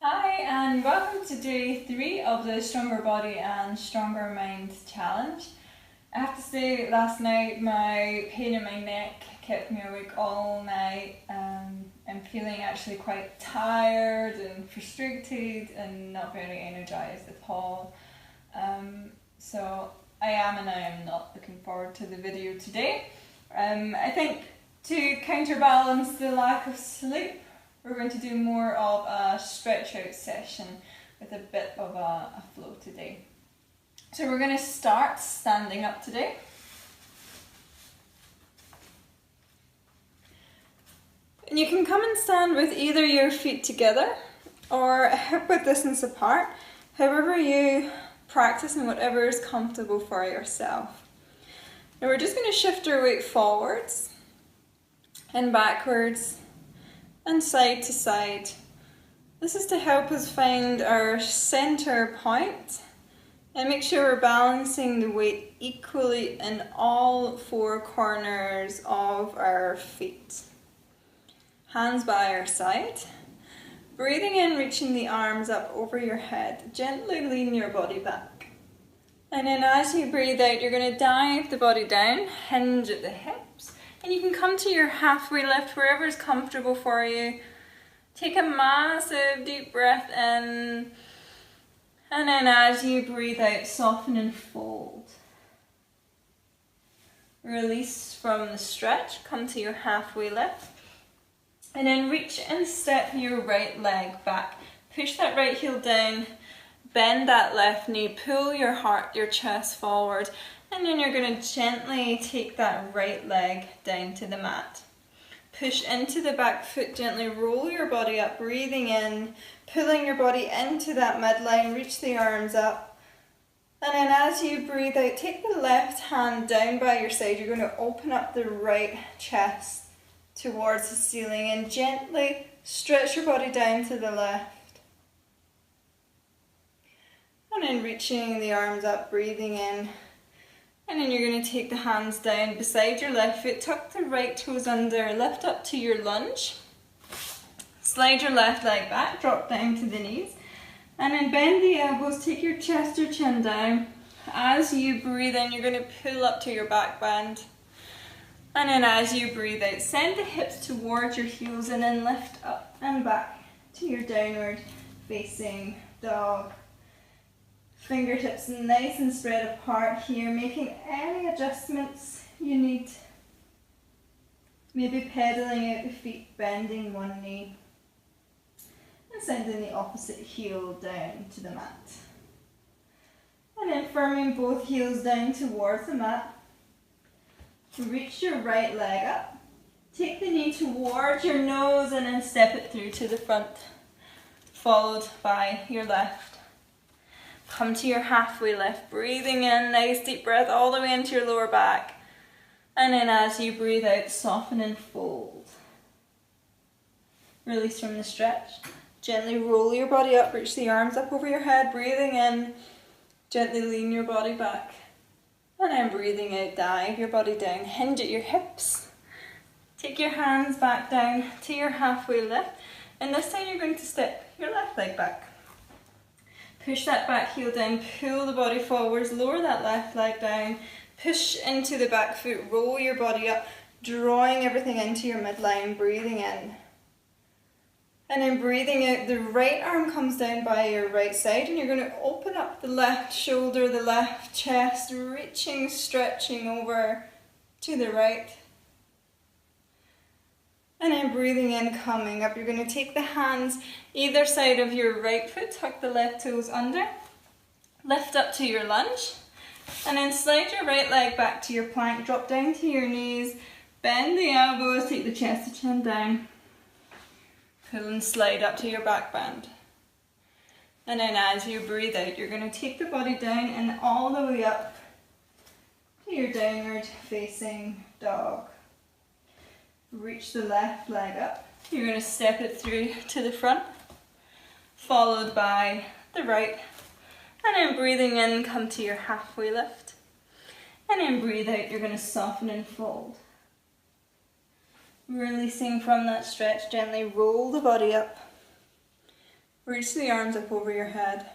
Hi and welcome to day 3 of the Stronger Body and Stronger Mind challenge. I have to say, last night my pain in my neck kept me awake all night. I'm feeling actually quite tired and frustrated and not very energized at all. So I am not looking forward to the video today. I think to counterbalance the lack of sleep, we're going to do more of a stretch out session with a bit of a flow today. So we're going to start standing up today. And you can come and stand with either your feet together or a hip width distance apart, however you practice and whatever is comfortable for yourself. Now we're just going to shift our weight forwards and backwards and side to side. This is to help us find our center point and make sure we're balancing the weight equally in all 4 corners of our feet. Hands by our side. Breathing in, reaching the arms up over your head. Gently lean your body back. And then as you breathe out, you're going to dive the body down, hinge at the hips. And you can come to your halfway lift, wherever is comfortable for you. Take a massive deep breath in. And then as you breathe out, soften and fold. Release from the stretch, come to your halfway lift. And then reach and step your right leg back. Push that right heel down, bend that left knee, pull your heart, your chest forward. And then you're going to gently take that right leg down to the mat. Push into the back foot, gently roll your body up, breathing in, pulling your body into that midline, reach the arms up. And then as you breathe out, take the left hand down by your side. You're going to open up the right chest towards the ceiling and gently stretch your body down to the left. And then reaching the arms up, breathing in. And then you're going to take the hands down beside your left foot, tuck the right toes under, lift up to your lunge. Slide your left leg back, drop down to the knees. And then bend the elbows, take your chest or chin down. As you breathe in, you're going to pull up to your back bend. And then as you breathe out, send the hips towards your heels and then lift up and back to your downward facing dog. Fingertips nice and spread apart here, making any adjustments you need. Maybe pedaling out the feet, bending one knee. And sending the opposite heel down to the mat. And then firming both heels down towards the mat. Reach your right leg up. Take the knee towards your nose and then step it through to the front, followed by your left. Come to your halfway lift, breathing in, nice deep breath all the way into your lower back. And then as you breathe out, soften and fold. Release from the stretch. Gently roll your body up, reach the arms up over your head, breathing in, gently lean your body back. And then breathing out, dive your body down, hinge at your hips. Take your hands back down to your halfway lift. And this time you're going to step your left leg back. Push that back heel down, pull the body forwards, lower that left leg down, push into the back foot, roll your body up, drawing everything into your midline, breathing in. And then breathing out, the right arm comes down by your right side and you're going to open up the left shoulder, the left chest, reaching, stretching over to the right. And then breathing in, coming up. You're going to take the hands either side of your right foot, tuck the left toes under, lift up to your lunge, and then slide your right leg back to your plank, drop down to your knees, bend the elbows, take the chest to chin down, pull and slide up to your back bend. And then as you breathe out, you're going to take the body down and all the way up to your downward facing dog. Reach the left leg up. You're going to step it through to the front, followed by the right. And then breathing in, come to your halfway lift. And then breathe out, you're going to soften and fold. Releasing from that stretch, gently roll the body up. Reach the arms up over your head.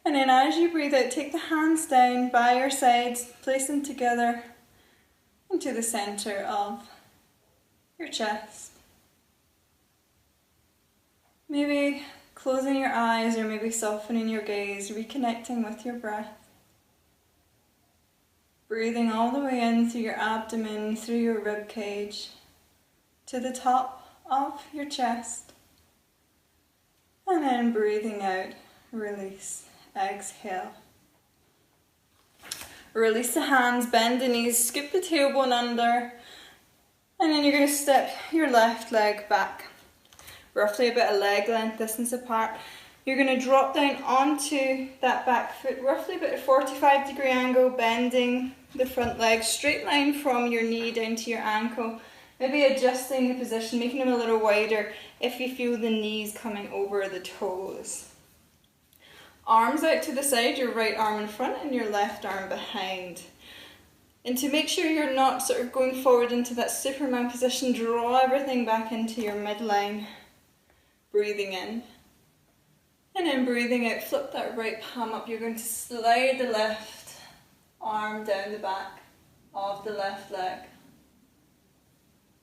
And then as you breathe out, take the hands down by your sides, place them together into the centre of your chest. Maybe closing your eyes or maybe softening your gaze, reconnecting with your breath. Breathing all the way in through your abdomen, through your rib cage, to the top of your chest. And then breathing out, release, exhale. Release the hands, bend the knees, scoop the tailbone under, and then you're going to step your left leg back, roughly about a leg length distance apart. You're going to drop down onto that back foot, roughly about a 45-degree angle, bending the front leg, straight line from your knee down to your ankle. Maybe adjusting the position, making them a little wider if you feel the knees coming over the toes. Arms out to the side, your right arm in front and your left arm behind. And to make sure you're not sort of going forward into that Superman position, draw everything back into your midline. Breathing in. And then breathing out, flip that right palm up. You're going to slide the left arm down the back of the left leg.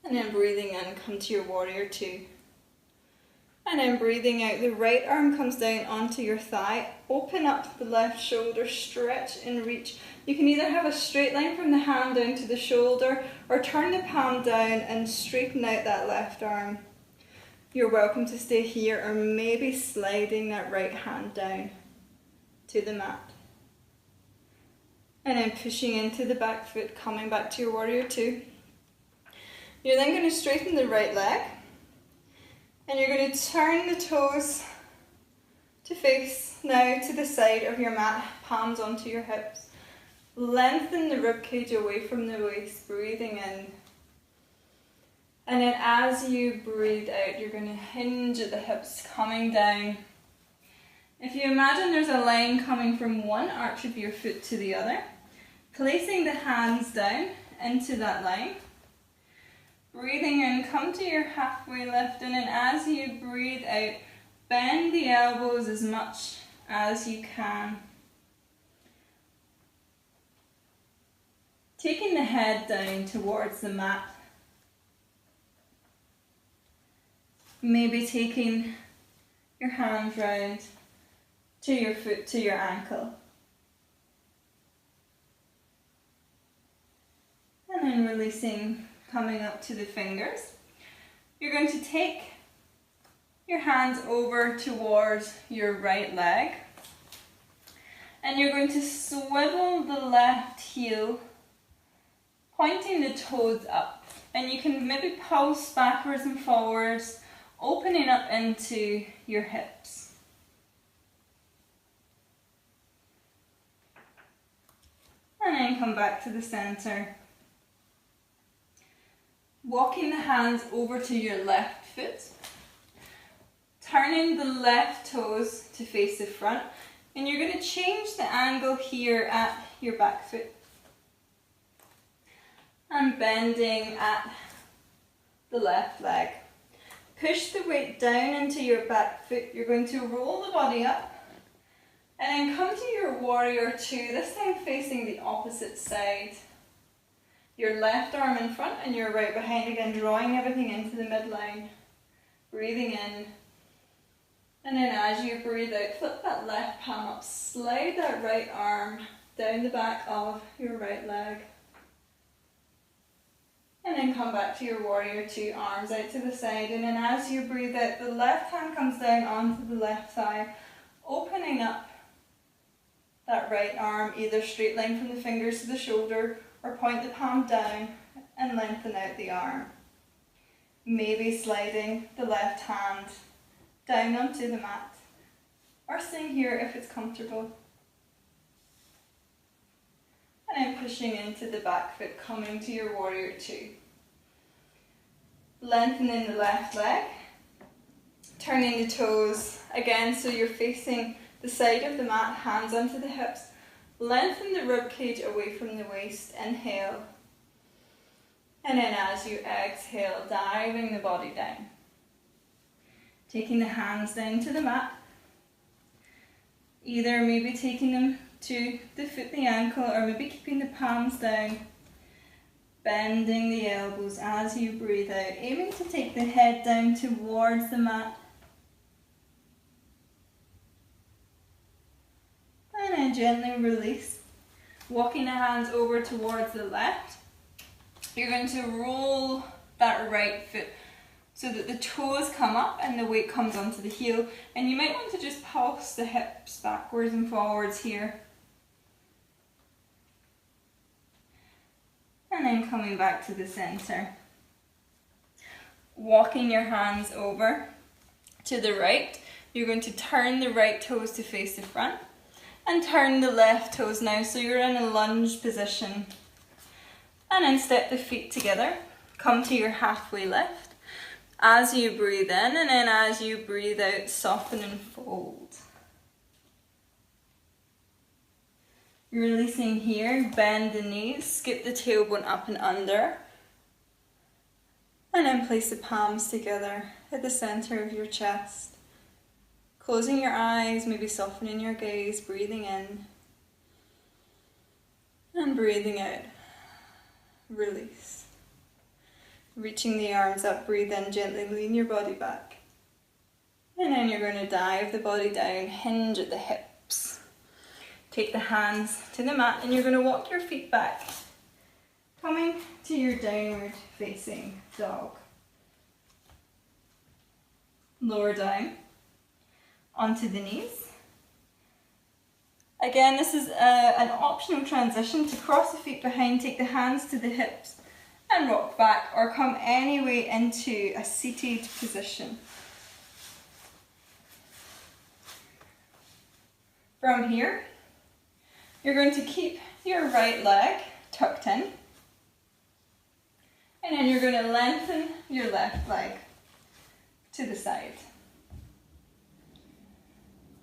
And then breathing in, come to your warrior two. And then breathing out, the right arm comes down onto your thigh. Open up the left shoulder, stretch and reach. You can either have a straight line from the hand down to the shoulder or turn the palm down and straighten out that left arm. You're welcome to stay here or maybe sliding that right hand down to the mat. And then pushing into the back foot, coming back to your warrior two. You're then going to straighten the right leg. And you're going to turn the toes to face now to the side of your mat, palms onto your hips. Lengthen the ribcage away from the waist, breathing in. And then as you breathe out, you're going to hinge at the hips, coming down. If you imagine there's a line coming from one arch of your foot to the other, placing the hands down into that line. Breathing in, come to your halfway lift, and then as you breathe out, bend the elbows as much as you can. Taking the head down towards the mat. Maybe taking your hands round to your foot, to your ankle. And then releasing, coming up to the fingers. You're going to take your hands over towards your right leg. And you're going to swivel the left heel, pointing the toes up. And you can maybe pulse backwards and forwards, opening up into your hips. And then come back to the center. Walking the hands over to your left foot. Turning the left toes to face the front. And you're going to change the angle here at your back foot. And bending at the left leg. Push the weight down into your back foot. You're going to roll the body up. And then come to your warrior two, this time facing the opposite side. Your left arm in front and your right behind, again drawing everything into the midline. Breathing in. And then as you breathe out, flip that left palm up, slide that right arm down the back of your right leg. And then come back to your warrior two, arms out to the side. And then as you breathe out, the left hand comes down onto the left thigh, opening up that right arm, either straight line from the fingers to the shoulder or point the palm down and lengthen out the arm. Maybe sliding the left hand down onto the mat or staying here if it's comfortable. And then pushing into the back foot, coming to your warrior two. Lengthening the left leg, turning the toes again so you're facing the side of the mat, hands onto the hips. Lengthen the rib cage away from the waist, inhale. And then as you exhale, diving the body down. Taking the hands down to the mat, Either maybe taking them to the foot, the ankle, or maybe keeping the palms down, bending the elbows as you breathe out, aiming to take the head down towards the mat. And then gently release. Walking the hands over towards the left. You're going to roll that right foot so that the toes come up and the weight comes onto the heel. And you might want to just pulse the hips backwards and forwards here. And then coming back to the center. Walking your hands over to the right. You're going to turn the right toes to face the front. And turn the left toes now, so you're in a lunge position. And then step the feet together. Come to your halfway lift. As you breathe in, and then as you breathe out, soften and fold. Releasing here, bend the knees, skip the tailbone up and under. And then place the palms together at the center of your chest. Closing your eyes, maybe softening your gaze, breathing in. And breathing out. Release. Reaching the arms up, breathe in, gently lean your body back. And then you're going to dive the body down, hinge at the hips. Take the hands to the mat and you're going to walk your feet back. Coming to your downward facing dog. Lower down onto the knees. Again, this is an optional transition to cross the feet behind, take the hands to the hips and rock back, or come any way into a seated position. From here, you're going to keep your right leg tucked in, and then you're going to lengthen your left leg to the side.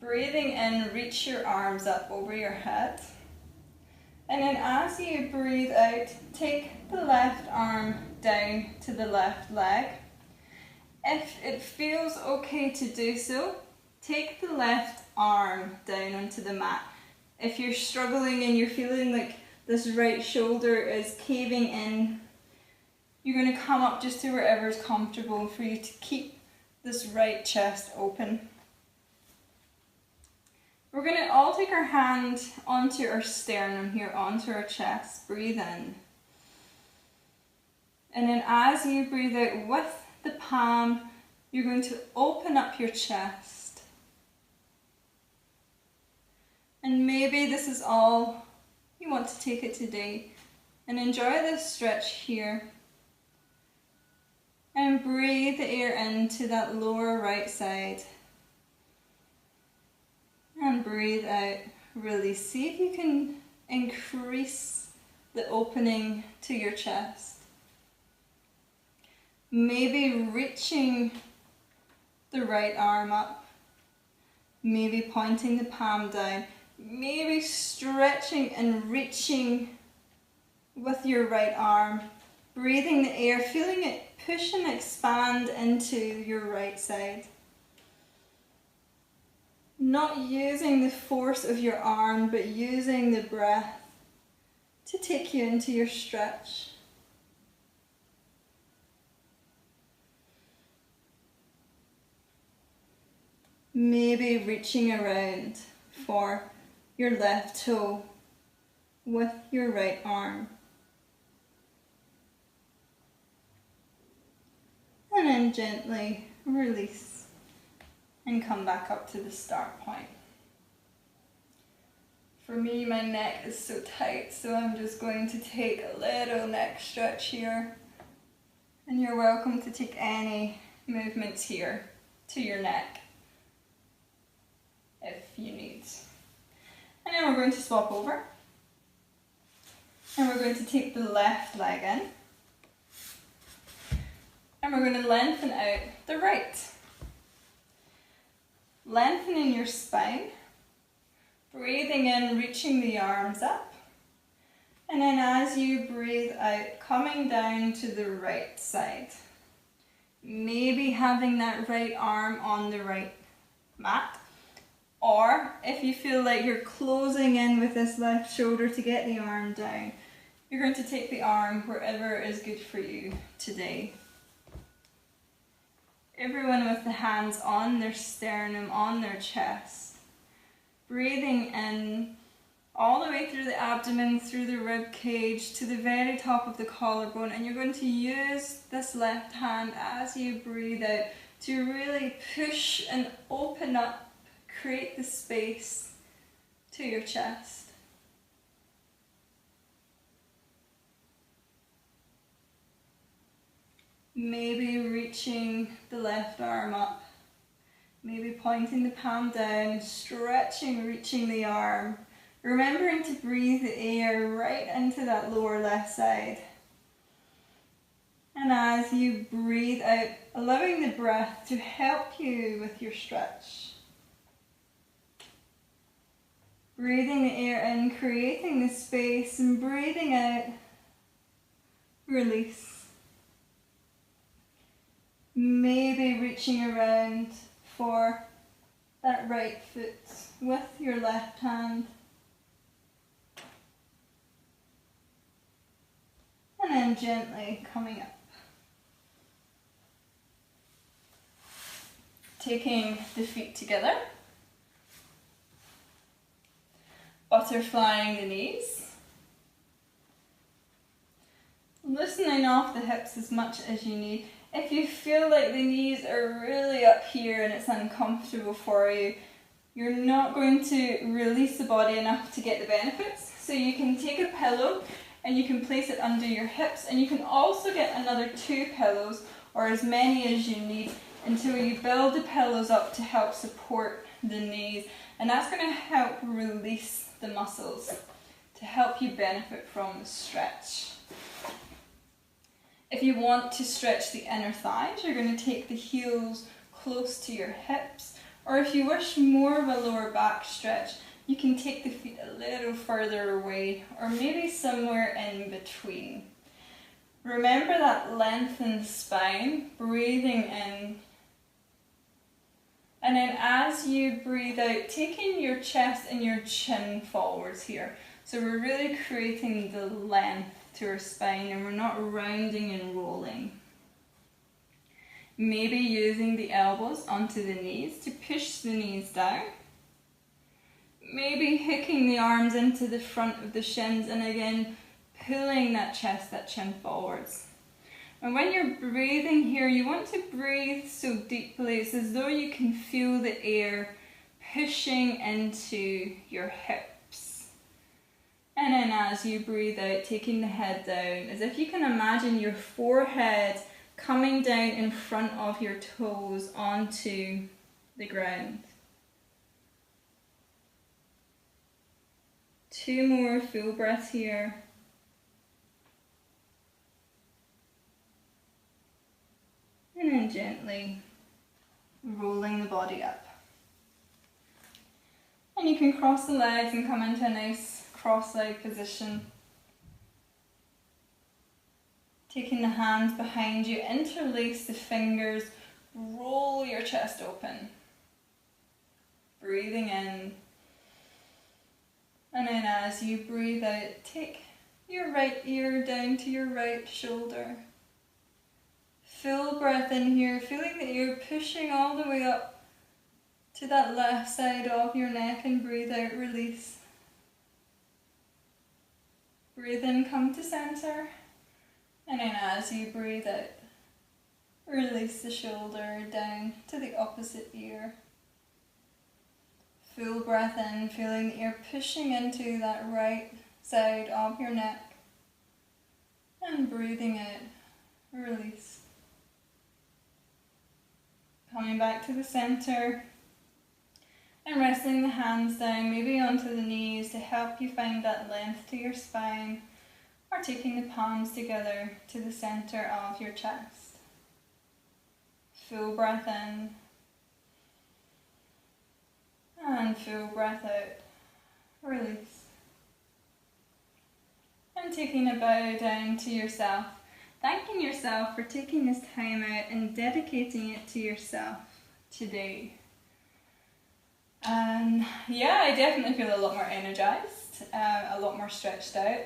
Breathing in, reach your arms up over your head. And then as you breathe out, take the left arm down to the left leg. If it feels okay to do so, take the left arm down onto the mat. If you're struggling and you're feeling like this right shoulder is caving in, you're going to come up just to wherever is comfortable for you to keep this right chest open. We're going to all take our hand onto our sternum here, onto our chest. Breathe in. And then as you breathe out with the palm, you're going to open up your chest. And maybe this is all you want to take it today. And enjoy this stretch here. And breathe the air into that lower right side. And breathe out, release. See if you can increase the opening to your chest. Maybe reaching the right arm up. Maybe pointing the palm down. Maybe stretching and reaching with your right arm. Breathing the air, feeling it push and expand into your right side. Not using the force of your arm, but using the breath to take you into your stretch. Maybe reaching around for your left toe with your right arm. And then gently release. And come back up to the start point. For me, my neck is so tight, so I'm just going to take a little neck stretch here. And you're welcome to take any movements here to your neck if you need. And then we're going to swap over. And we're going to take the left leg in. And we're going to lengthen out the right. Lengthening your spine, breathing in, reaching the arms up, and then as you breathe out, coming down to the right side. Maybe having that right arm on the right mat, Or if you feel like you're closing in with this left shoulder to get the arm down, you're going to take the arm wherever is good for you today. Everyone with the hands on their sternum, on their chest. Breathing in all the way through the abdomen, through the rib cage, to the very top of the collarbone. And you're going to use this left hand as you breathe out to really push and open up, create the space to your chest. Maybe reaching the left arm up, maybe pointing the palm down, stretching, reaching the arm, remembering to breathe the air right into that lower left side. And as you breathe out, allowing the breath to help you with your stretch. Breathing the air in, creating the space, and breathing out, release. Maybe reaching around for that right foot with your left hand. And then gently coming up. Taking the feet together. Butterflying the knees. Loosening off the hips as much as you need. If you feel like the knees are really up here and it's uncomfortable for you, you're not going to release the body enough to get the benefits. So you can take a pillow and you can place it under your hips, and you can also get another 2 pillows or as many as you need until you build the pillows up to help support the knees. And that's going to help release the muscles to help you benefit from the stretch. If you want to stretch the inner thighs, you're going to take the heels close to your hips. Or if you wish more of a lower back stretch, you can take the feet a little further away, or maybe somewhere in between. Remember that lengthened spine, breathing in. And then as you breathe out, taking your chest and your chin forwards here. So we're really creating the length to our spine, and we're not rounding and rolling. Maybe using the elbows onto the knees to push the knees down. Maybe hooking the arms into the front of the shins, and again pulling that chest, that chin forwards. And when you're breathing here, you want to breathe so deeply, it's as though you can feel the air pushing into your hips. And then as you breathe out, taking the head down, as if you can imagine your forehead coming down in front of your toes onto the ground. 2 more full breaths here. And then gently rolling the body up. And you can cross the legs and come into a nice cross-leg position. Taking the hands behind you, interlace the fingers, roll your chest open. Breathing in. And then as you breathe out, take your right ear down to your right shoulder. Full breath in here, feeling that you're pushing all the way up to that left side of your neck, and breathe out, release. Breathe in, come to center. And then as you breathe out, release the shoulder down to the opposite ear. Full breath in, feeling that you're pushing into that right side of your neck. And breathing out, release. Coming back to the center and resting the hands down, maybe onto the knees to help you find that length to your spine, or taking the palms together to the center of your chest. Full breath in and full breath out, release. And taking a bow down to yourself, thanking yourself for taking this time out and dedicating it to yourself today. And Yeah, I definitely feel a lot more energized, a lot more stretched out.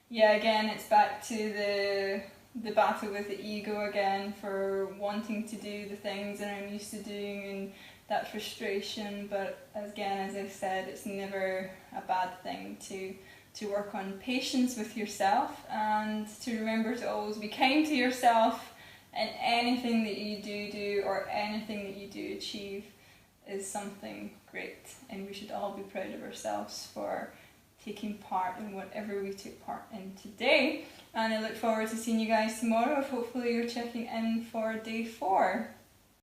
Yeah, again, it's back to the battle with the ego again for wanting to do the things that I'm used to doing, and that frustration. But again, as I said, it's never a bad thing to work on patience with yourself, and to remember to always be kind to yourself, and anything that you do or anything that you do achieve is something great, and we should all be proud of ourselves for taking part in whatever we took part in today. And I look forward to seeing you guys tomorrow. Hopefully you're checking in for day 4.